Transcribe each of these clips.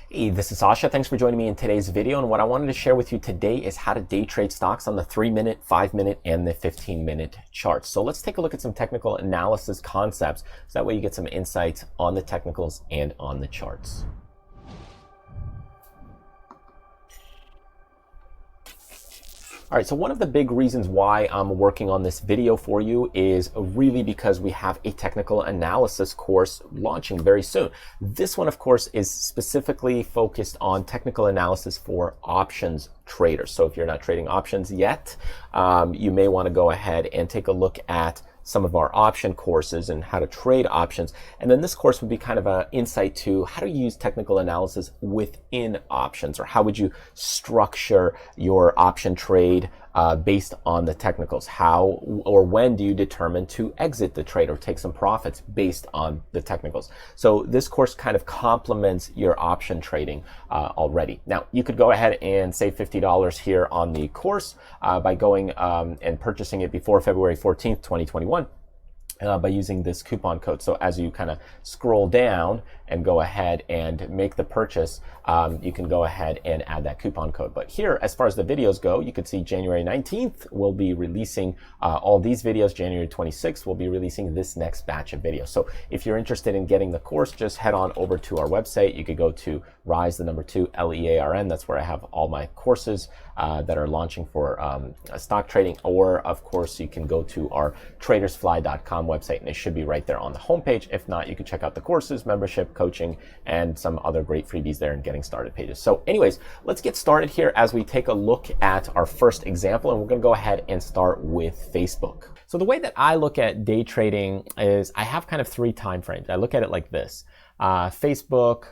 Hey, this is Sasha. Thanks for joining me in today's video. And what I wanted to share with you today is how to day trade stocks on the 3-minute, 5-minute, and the 15-minute charts. So let's take a look at some technical analysis concepts so that way you get some insights on the technicals and on the charts. All right, so one of the big reasons why I'm working on this video for you is really because we have a technical analysis course launching very soon. This one, of course, is specifically focused on technical analysis for options traders. So if you're not trading options yet, you may want to go ahead and take a look at some of our option courses and how to trade options. And then this course would be kind of an insight to how to use technical analysis within options, or how would you structure your option trade based on the technicals. How or when do you determine to exit the trade or take some profits based on the technicals? So this course kind of complements your option trading already. Now, you could go ahead and save $50 here on the course by going and purchasing it before February 14th, 2021. By using this coupon code. So as you kind of scroll down and go ahead and make the purchase, you can go ahead and add that coupon code. But here, as far as the videos go, you can see January 19th, we'll be releasing all these videos. January 26th, we'll be releasing this next batch of videos. So if you're interested in getting the course, just head on over to our website. You could go to Rise, the number 2, LEARN. That's where I have all my courses that are launching for stock trading. Or, of course, you can go to our tradersfly.com website, and it should be right there on the homepage. If not, you can check out the courses, membership, coaching, and some other great freebies there and getting started pages. So anyways, let's get started here as we take a look at our first example, and we're going to go ahead and start with Facebook. So the way that I look at day trading is I have kind of 3 time frames. I look at it like this. Facebook,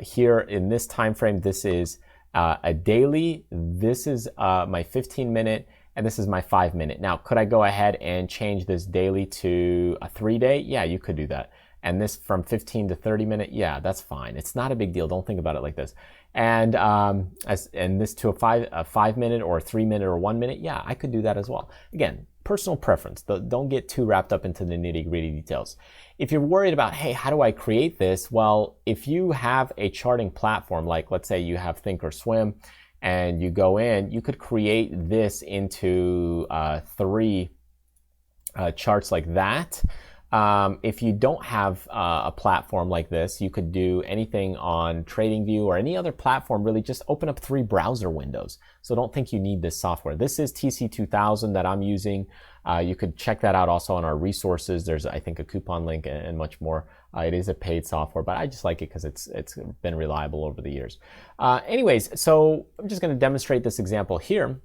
here in this time frame, this is a daily, this is my 15-minute, and this is my 5-minute. Now, could I go ahead and change this daily to a 3-day? Yeah, you could do that. And this from 15 to 30-minute? Yeah, that's fine. It's not a big deal. Don't think about it like this. And this to a 5-minute or a 3-minute or 1-minute? Yeah, I could do that as well. Again, personal preference. Don't get too wrapped up into the nitty-gritty details. If you're worried about, hey, how do I create this? Well, if you have a charting platform, like let's say you have Thinkorswim, and you go in, you could create this into 3 charts like that. If you don't have a platform like this, you could do anything on TradingView or any other platform. Really just open up 3 browser windows. So don't think you need this software. This is TC2000 that I'm using. You could check that out also on our resources. There's, I think, a coupon link and much more. It is a paid software, but I just like it because it's been reliable over the years. Anyways, so I'm just going to demonstrate this example here,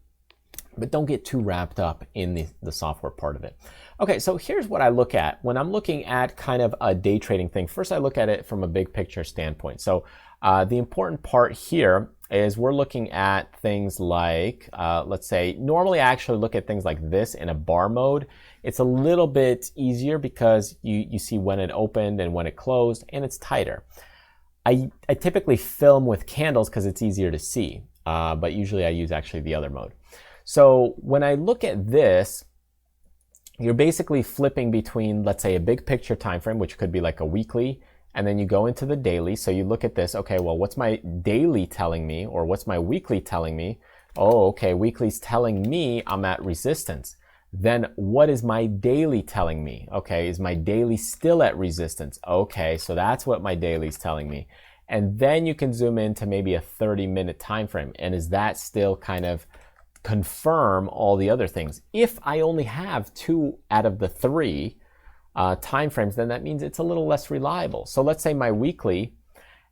but don't get too wrapped up in the software part of it. Okay, so here's what I look at when I'm looking at kind of a day trading thing. First, I look at it from a big picture standpoint. So the important part here is we're looking at things like, let's say, normally I actually look at things like this in a bar mode. It's a little bit easier because you see when it opened and when it closed, and it's tighter. I typically film with candles because it's easier to see, but usually I use actually the other mode. So when I look at this, you're basically flipping between, let's say, a big picture time frame, which could be like a weekly, and then you go into the daily. So you look at this, okay, well, what's my daily telling me, or what's my weekly telling me? Oh, okay, weekly's telling me I'm at resistance. Then what is my daily telling me? Okay, is my daily still at resistance? Okay, so that's what my daily's telling me. And then you can zoom into maybe a 30-minute time frame. And is that still kind of confirm all the other things? If I only have 2 out of the 3 time frames, then that means it's a little less reliable. So let's say my weekly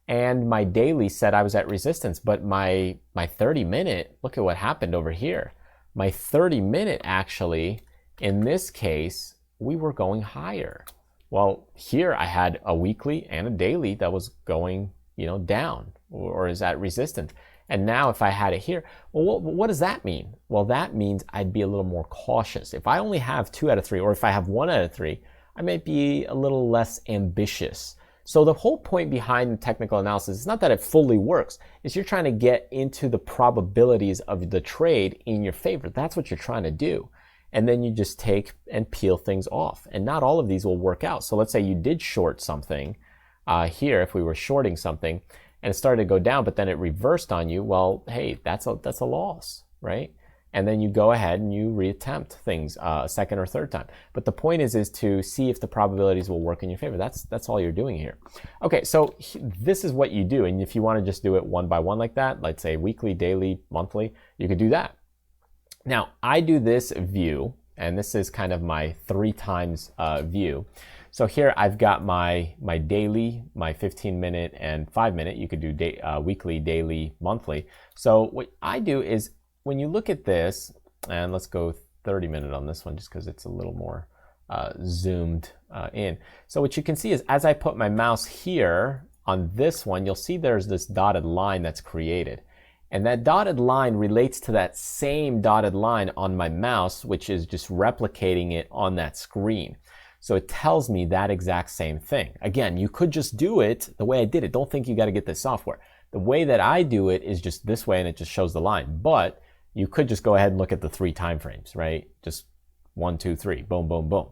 and my daily said I was at resistance, but my 30-minute, look at what happened over here. My 30-minute actually, in this case, we were going higher. Well, here I had a weekly and a daily that was going, down or is at resistance. And now if I had it here, well, what does that mean? Well, that means I'd be a little more cautious. If I only have 2 out of 3, or if I have 1 out of 3, I might be a little less ambitious. So the whole point behind the technical analysis is not that it fully works, it's you're trying to get into the probabilities of the trade in your favor. That's what you're trying to do. And then you just take and peel things off. And not all of these will work out. So let's say you did short something here, if we were shorting something, and it started to go down, but then it reversed on you, well, hey, that's a loss, right? And then you go ahead and you reattempt things a second or third time. But the point is to see if the probabilities will work in your favor. That's all you're doing here. Okay, so this is what you do. And if you want to just do it one by one like that, let's say weekly, daily, monthly, you could do that. Now, I do this view, and this is kind of my 3 times view. So here I've got my daily, my 15-minute and 5-minute. You could do weekly, daily, monthly. So what I do is, when you look at this, and let's go 30-minute on this one just because it's a little more zoomed in. So what you can see is as I put my mouse here on this one, you'll see there's this dotted line that's created. And that dotted line relates to that same dotted line on my mouse, which is just replicating it on that screen. So it tells me that exact same thing. Again, you could just do it the way I did it. Don't think you got to get this software. The way that I do it is just this way, and it just shows the line. But you could just go ahead and look at the 3 time frames, right? Just 1, 2, 3, boom, boom, boom.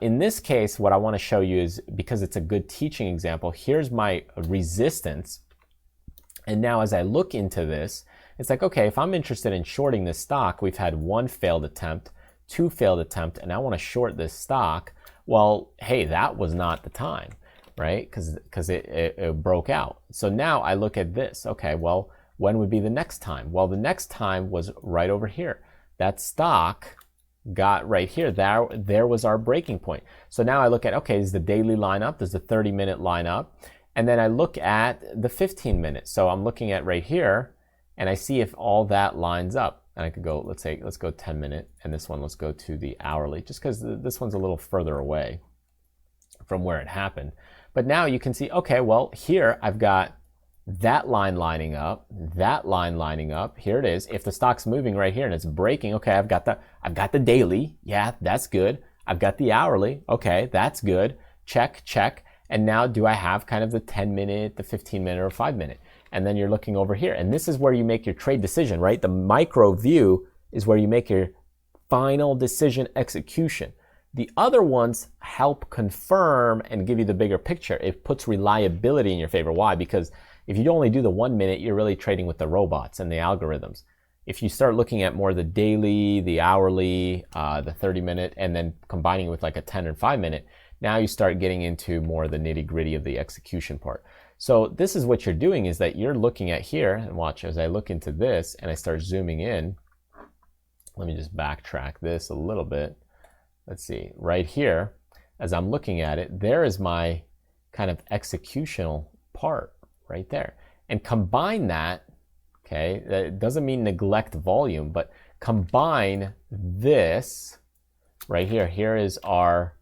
In this case, what I want to show you is, because it's a good teaching example, here's my resistance. And now as I look into this, it's like, okay, if I'm interested in shorting this stock, we've had 1 failed attempt, 2 failed attempt, and I want to short this stock. Well, hey, that was not the time, right? Because it broke out. So now I look at this. Okay, well, when would be the next time? Well, the next time was right over here. That stock got right here. There was our breaking point. So now I look at, okay, does the daily line up? Does the 30-minute line up? And then I look at the 15-minute. So I'm looking at right here, and I see if all that lines up. And I could go, let's go 10-minute, and this one, let's go to the hourly, just because this one's a little further away from where it happened. But now you can see, okay, well, here I've got that line lining up, that line lining up. Here it is. If the stock's moving right here and it's breaking, okay, I've got the daily. Yeah, that's good. I've got the hourly. Okay, that's good. Check, check. And now do I have kind of the 10-minute, the 15-minute, or 5-minute? And then you're looking over here. And this is where you make your trade decision, right? The micro view is where you make your final decision execution. The other ones help confirm and give you the bigger picture. It puts reliability in your favor. Why? Because if you only do the 1 minute, you're really trading with the robots and the algorithms. If you start looking at more the daily, the hourly, the 30-minute, and then combining with like a 10 and 5-minute, now you start getting into more the nitty-gritty of the execution part. So this is what you're doing, is that you're looking at here, and watch as I look into this and I start zooming in. Let me just backtrack this a little bit. Let's see, right here, as I'm looking at it, there is my kind of executional part right there. And combine that, okay, that doesn't mean neglect volume, but combine this right here. Here is our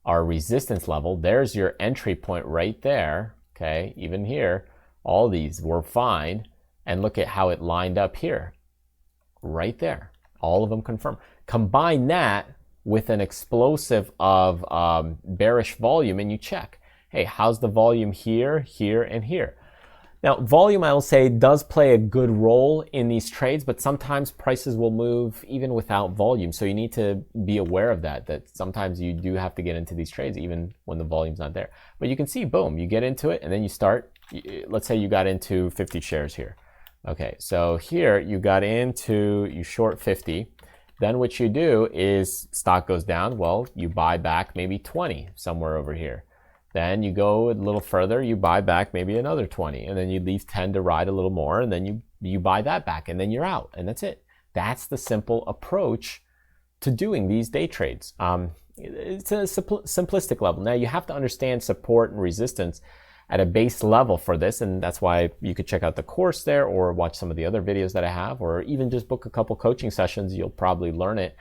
resistance level. There's your entry point right there, okay? Even here, all these were fine. And look at how it lined up here, right there. All of them confirm. Combine that with an explosive of bearish volume, and you check, hey, how's the volume here, here, and here? Now, volume, I will say, does play a good role in these trades, but sometimes prices will move even without volume. So you need to be aware of that sometimes you do have to get into these trades even when the volume's not there. But you can see, boom, you get into it, and then you start, let's say you got into 50 shares here. Okay, so here you got into, you short 50. Then what you do is stock goes down. Well, you buy back maybe 20 somewhere over here. Then you go a little further, you buy back maybe another 20, and then you leave 10 to ride a little more, and then you buy that back, and then you're out, and that's it. That's the simple approach to doing these day trades. It's a simplistic level. Now, you have to understand support and resistance at a base level for this, and that's why you could check out the course there or watch some of the other videos that I have, or even just book a couple coaching sessions. You'll probably learn it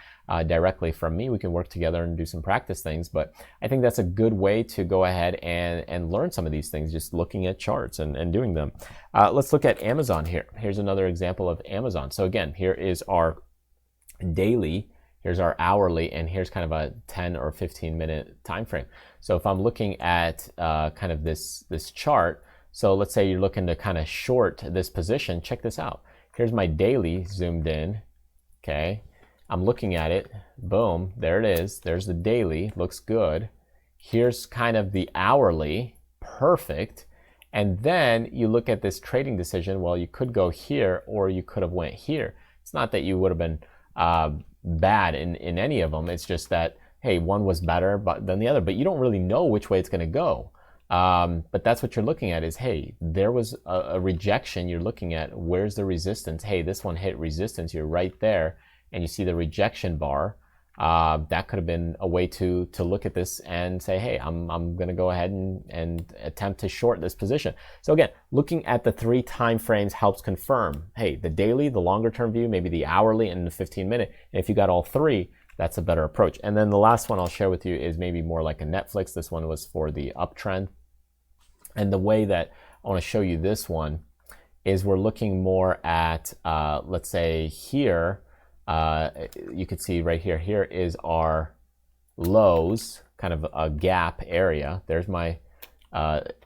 directly from me. We can work together and do some practice things, but I think that's a good way to go ahead and learn some of these things, just looking at charts and doing them. Let's look at Amazon here. Here's another example of Amazon. So again, here is our daily, here's our hourly, and here's kind of a 10 or 15-minute time frame. So if I'm looking at kind of this chart, so let's say you're looking to kind of short this position, check this out. Here's my daily zoomed in, okay? I'm looking at it, boom, there it is. There's the daily, looks good. Here's kind of the hourly, perfect. And then you look at this trading decision. Well, you could go here or you could have went here. It's not that you would have been bad in any of them. It's just that, hey, one was better than the other, but you don't really know which way it's going to go. But that's what you're looking at is, hey, there was a rejection. You're looking at where's the resistance. Hey, this one hit resistance. You're right there, and you see the rejection bar. That could have been a way to look at this and say, hey, I'm going to go ahead and attempt to short this position. So again, looking at the 3 time frames helps confirm, hey, the daily, the longer term view, maybe the hourly, and the 15-minute. And if you got all 3, that's a better approach. And then the last one I'll share with you is maybe more like a Netflix. This one was for the uptrend. And the way that I want to show you this one is we're looking more at, let's say here, you can see right here, here is our lows, kind of a gap area. There's my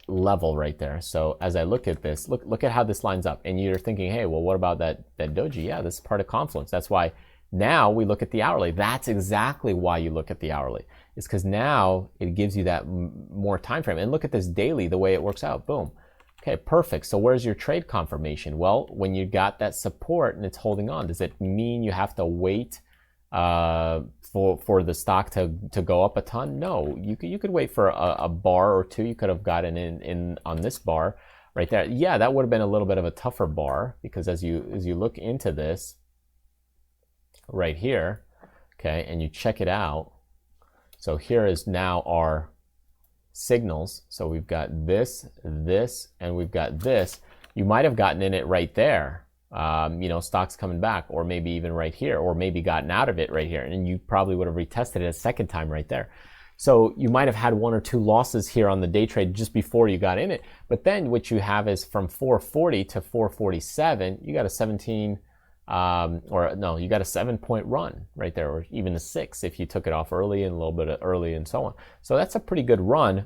level right there. So as I look at this, look at how this lines up. And you're thinking, hey, well, what about that doji? Yeah, this is part of confluence. That's why now we look at the hourly. That's exactly why you look at the hourly. It's because now it gives you that more time frame. And look at this daily, the way it works out. Boom. Okay, perfect. So where's your trade confirmation? Well, when you got that support and it's holding on, does it mean you have to wait for the stock to go up a ton? No, you could wait for a bar or two. You could have gotten in on this bar right there. Yeah, that would have been a little bit of a tougher bar because as you look into this right here, okay, and you check it out. So here is now our signals. So we've got this, and we've got this. You might have gotten in it right there, you know, stocks coming back, or maybe even right here, or maybe gotten out of it right here, and you probably would have retested it a second time right there. So you might have had 1 or 2 losses here on the day trade just before you got in it, but then what you have is from 440 to 447, you got a 17 or no, you got a 7-point run right there, or even a 6 if you took it off early and a little bit early and so on. So that's a pretty good run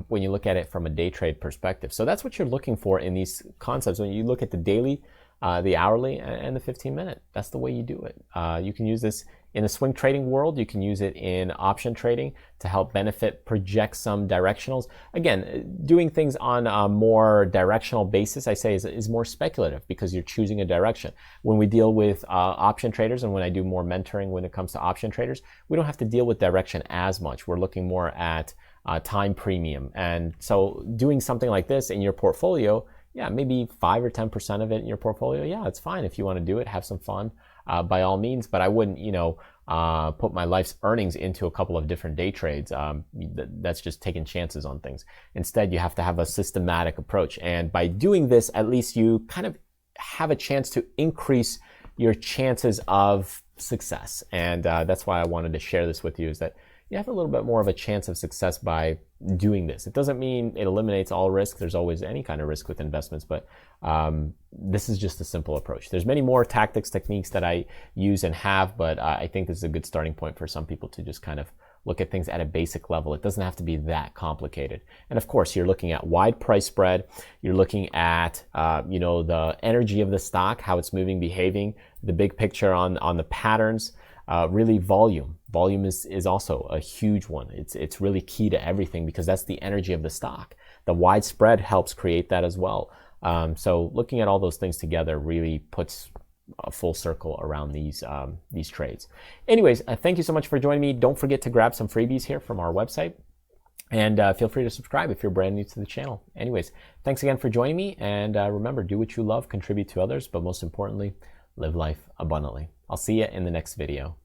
when you look at it from a day trade perspective. So that's what you're looking for in these concepts. When you look at the daily, the hourly, and the 15-minute, that's the way you do it. You can use this in the swing trading world. You can use it in option trading to help benefit, project some directionals. Again, doing things on a more directional basis, I say, is more speculative because you're choosing a direction. When we deal with option traders, and when I do more mentoring when it comes to option traders, we don't have to deal with direction as much. We're looking more at time premium. And so doing something like this in your portfolio, yeah, maybe 5 or 10% of it in your portfolio, yeah, it's fine if you want to do it, have some fun. By all means, but I wouldn't, you know, put my life's earnings into a couple of different day trades. That's just taking chances on things. Instead, you have to have a systematic approach. And by doing this, at least you kind of have a chance to increase your chances of success. And that's why I wanted to share this with you, is that you have a little bit more of a chance of success by doing this. It doesn't mean it eliminates all risk. There's always any kind of risk with investments, but this is just a simple approach. There's many more tactics, techniques that I use and have, but I think this is a good starting point for some people to just kind of look at things at a basic level. It doesn't have to be that complicated. And of course, you're looking at wide price spread. You're looking at, you know, the energy of the stock, how it's moving, behaving, the big picture on the patterns. Really volume. Volume is also a huge one. It's really key to everything because that's the energy of the stock. The wide spread helps create that as well. So looking at all those things together really puts a full circle around these trades. Anyways, thank you so much for joining me. Don't forget to grab some freebies here from our website. And feel free to subscribe if you're brand new to the channel. Anyways, thanks again for joining me. And remember, do what you love, contribute to others, but most importantly, live life abundantly. I'll see you in the next video.